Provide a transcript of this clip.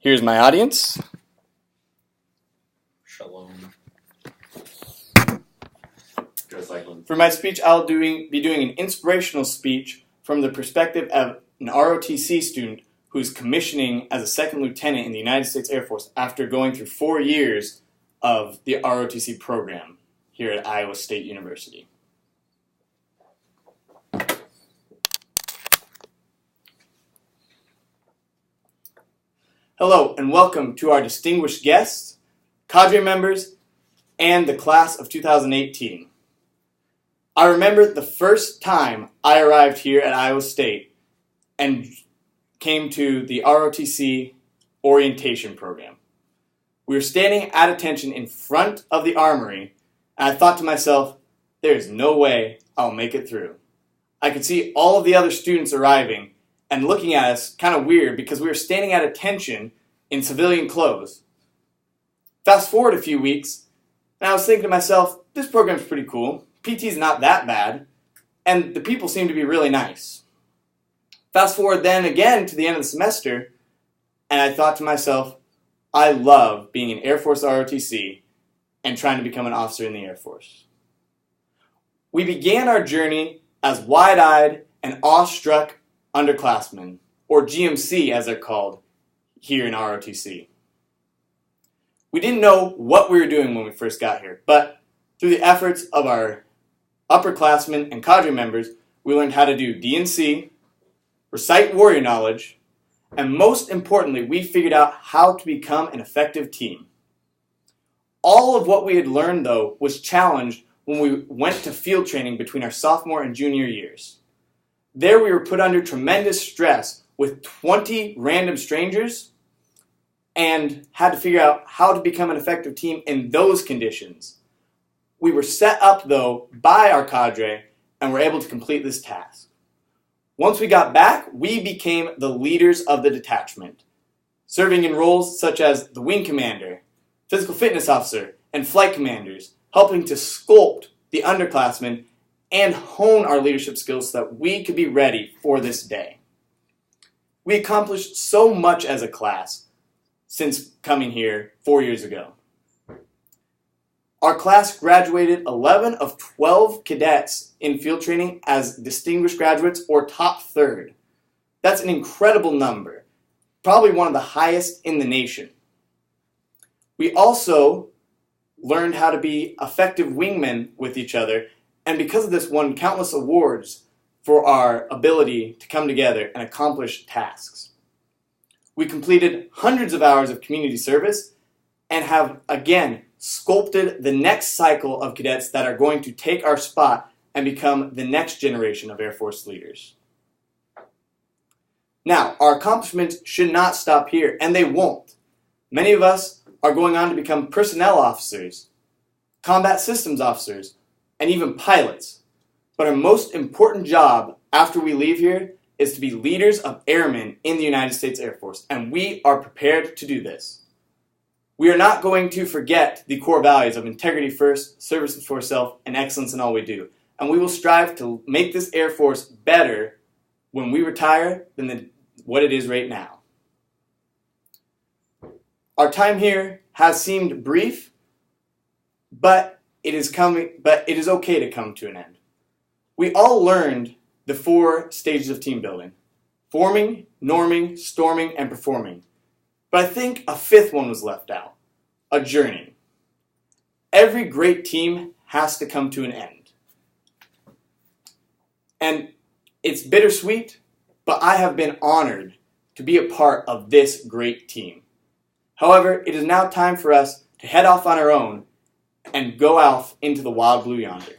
Here's my audience. Shalom. For my speech, I'll be doing an inspirational speech from the perspective of an ROTC student who's commissioning as a second lieutenant in the United States Air Force after going through 4 years of the ROTC program here at Iowa State University. Hello and welcome to our distinguished guests, cadre members, and the class of 2018. I remember the first time I arrived here at Iowa State and came to the ROTC orientation program. We were standing at attention in front of the armory, and I thought to myself, there's no way I'll make it through. I could see all of the other students arriving and looking at us kind of weird because we were standing at attention in civilian clothes. Fast forward a few weeks, and I was thinking to myself, this program's pretty cool. PT's not that bad, and the people seem to be really nice. Fast forward then again to the end of the semester, and I thought to myself, I love being an Air Force ROTC and trying to become an officer in the Air Force. We began our journey as wide-eyed and awestruck underclassmen, or GMC as they're called here in ROTC. We didn't know what we were doing when we first got here, but through the efforts of our upperclassmen and cadre members, we learned how to do D&C, recite warrior knowledge, and most importantly, we figured out how to become an effective team. All of what we had learned, though, was challenged when we went to field training between our sophomore and junior years. There we were put under tremendous stress with 20 random strangers and had to figure out how to become an effective team in those conditions. We were set up, though, by our cadre and were able to complete this task. Once we got back, we became the leaders of the detachment, serving in roles such as the wing commander, physical fitness officer, and flight commanders, helping to sculpt the underclassmen and hone our leadership skills so that we could be ready for this day. We accomplished so much as a class since coming here 4 years ago. Our class graduated 11 of 12 cadets in field training as distinguished graduates or top third. That's an incredible number, probably one of the highest in the nation. We also learned how to be effective wingmen with each other, and because of this won countless awards for our ability to come together and accomplish tasks. We completed hundreds of hours of community service and have, again, sculpted the next cycle of cadets that are going to take our spot and become the next generation of Air Force leaders. Now, our accomplishments should not stop here, and they won't. Many of us are going on to become personnel officers, combat systems officers, and even pilots. But our most important job after we leave here is to be leaders of airmen in the United States Air Force, and we are prepared to do this. We are not going to forget the core values of integrity first, service before self, and excellence in all we do. And we will strive to make this Air Force better when we retire than what it is right now. Our time here has seemed brief, but it is okay to come to an end. We all learned the 4 stages of team building: forming, norming, storming, and performing. But I think a 5th one was left out: a journey. Every great team has to come to an end. And it's bittersweet, but I have been honored to be a part of this great team. However, it is now time for us to head off on our own and go off into the wild blue yonder.